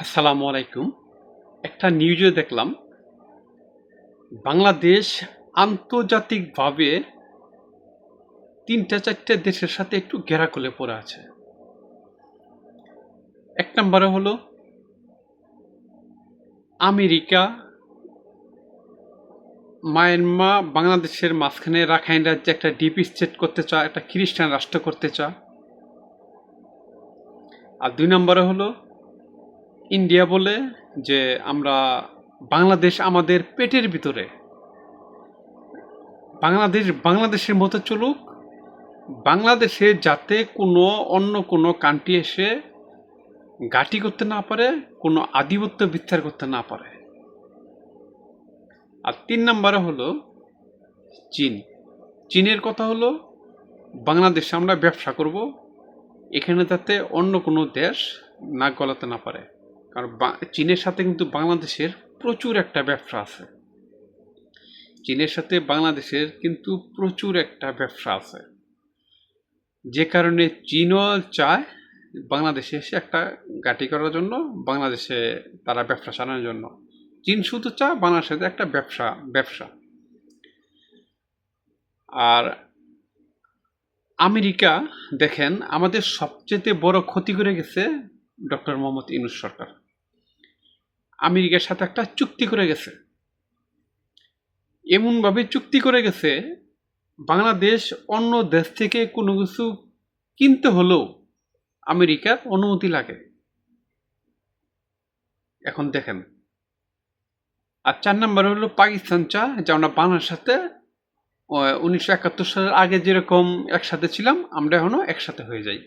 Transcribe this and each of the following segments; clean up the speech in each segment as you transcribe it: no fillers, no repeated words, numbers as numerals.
আসসালামু আলাইকুম। একটা নিউজে দেখলাম বাংলাদেশ আন্তর্জাতিকভাবে ৩-৪টে দেশের সাথে একটু গেরাকলে পড়ে আছে। এক নম্বরে হলো আমেরিকা, মায়ানমার, বাংলাদেশের মাঝখানে রাখাইন রাজ্যে একটা ডিপ স্টেট করতে চায়, একটা খ্রিস্টান রাষ্ট্র করতে চায়। আর ২ নম্বরে হলো ইন্ডিয়া বলে যে আমরা বাংলাদেশ আমাদের পেটের ভিতরে, বাংলাদেশের মতো চলুক, বাংলাদেশে যাতে অন্য কোনো কান্ট্রি এসে ঘাঁটি করতে না পারে, কোনো আধিপত্য বিস্তার করতে না পারে। আর ৩ নম্বরে হলো চীন। চীনের কথা হলো বাংলাদেশে আমরা ব্যবসা করব, এখানে যাতে অন্য কোনো দেশ নাক গলাতে না পারে। কারণ চীনের সাথে কিন্তু বাংলাদেশের প্রচুর একটা ব্যবসা আছে। চীনের সাথে বাংলাদেশের কিন্তু প্রচুর একটা ব্যবসা আছে, যে কারণে চীনও চায় বাংলাদেশে এসে একটা ঘাঁটি করার জন্য, বাংলাদেশে তারা ব্যবসা চালানোর জন্য। চীন শুধু চায় বাংলাদেশের সাথে একটা ব্যবসা। আর আমেরিকা দেখেন আমাদের সবচেয়ে বড় ক্ষতি করে গেছে ডক্টর মোহাম্মদ ইউনূস সরকার। আমেরিকার সাথে একটা চুক্তি করে গেছে, এমনভাবে চুক্তি করে গেছে বাংলাদেশ অন্য দেশ থেকে কোনো কিছু কিনতে হলেও আমেরিকার অনুমতি লাগে। এখন দেখেন। আর ৪ নম্বরে হলো পাকিস্তান চায় যে আমরা বাংলার সাথে ১৯৭১ সালের আগে যেরকম একসাথে ছিলাম আমরা এখনো একসাথে হয়ে যাই।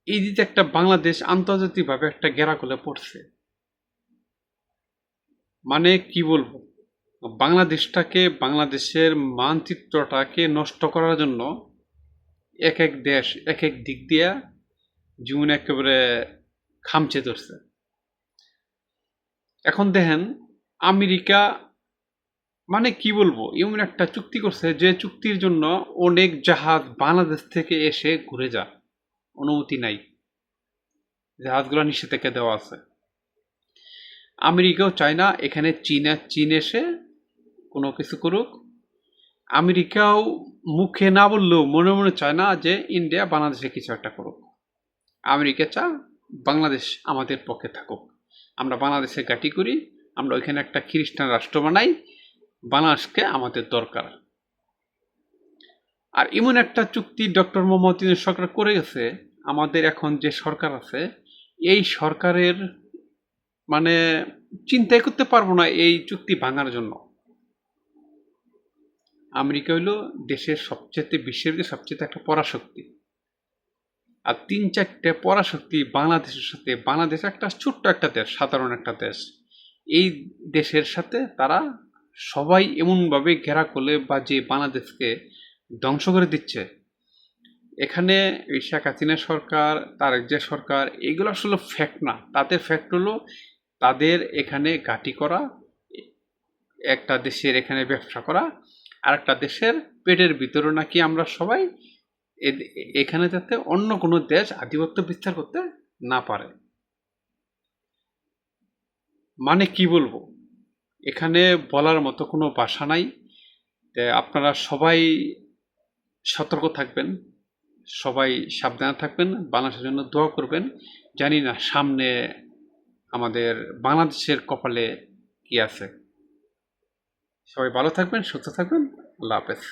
এই যে একটা বাংলাদেশ আন্তর্জাতিকভাবে একটা গেরাকলে পড়ছে, মানে কি বলবো, বাংলাদেশের মানচিত্রটাকে নষ্ট করার জন্য এক এক দেশ এক এক দিক দিয়া জীবন একেবারে খামচে ধরছে। এখন দেখেন আমেরিকা, মানে কি বলবো, এমন একটা চুক্তি করছে যে চুক্তির জন্য অনেক জাহাজ বাংলাদেশ থেকে এসে ঘুরে যায়, অনুমতি নাই, জাহাজগুলো নিষেধাজ্ঞা দেওয়া আছে। আমেরিকাও চায় না এখানে চীন এসে কোনো কিছু করুক। আমেরিকাও মুখে না বললেও মনে মনে চায় না যে ইন্ডিয়া বাংলাদেশে কিছু একটা করুক। আমেরিকা চায় বাংলাদেশ আমাদের পক্ষে থাকুক, আমরা বাংলাদেশে ঘাঁটি করি, আমরা ওইখানে একটা খ্রিস্টান রাষ্ট্র বানাই, বাংলাদেশকে আমাদের দরকার। আর এমন একটা চুক্তি ডক্টর মোহাম্মদ ইউনূস সরকার করে গেছে, আমাদের এখন যে সরকার আছে এই সরকারের মানে চিন্তাই করতে পারবো না এই চুক্তি ভাঙার জন্য। আমেরিকা হইলো বিশ্বের সবচেয়ে একটা পরাশক্তি। আর ৩-৪টে পরাশক্তি বাংলাদেশের সাথে, বাংলাদেশ একটা ছোট্ট একটা দেশ, সাধারণ একটা দেশ, এই দেশের সাথে তারা সবাই এমনভাবে ঘেরা করলে বা যে বাংলাদেশকে ধ্বংস করে দিচ্ছে। এখানে এই শেখ হাসিনা সরকার, তারেক জিয়া সরকার, এগুলো আসলে ফ্যাক্ট না। তাদের ফ্যাক্ট হলো তাদের এখানে ঘাঁটি করা, একটা দেশের এখানে ব্যবসা করা, আর একটা দেশের পেটের ভিতরে নাকি আমরা সবাই এখানে যাতে অন্য কোনো দেশ আধিপত্য বিস্তার করতে না পারে। মানে কি বলবো, এখানে বলার মতো কোনো ভাষা নাই। আপনারা সবাই সতর্ক থাকবেন, সবাই সাবধানে থাকবেন, বাংলাদেশের জন্য দোয়া করবেন। জানি না সামনে আমাদের বাংলাদেশের কপালে কি আছে। সবাই ভালো থাকবেন, সুস্থ থাকবেন। আল্লাহ হাফেজ।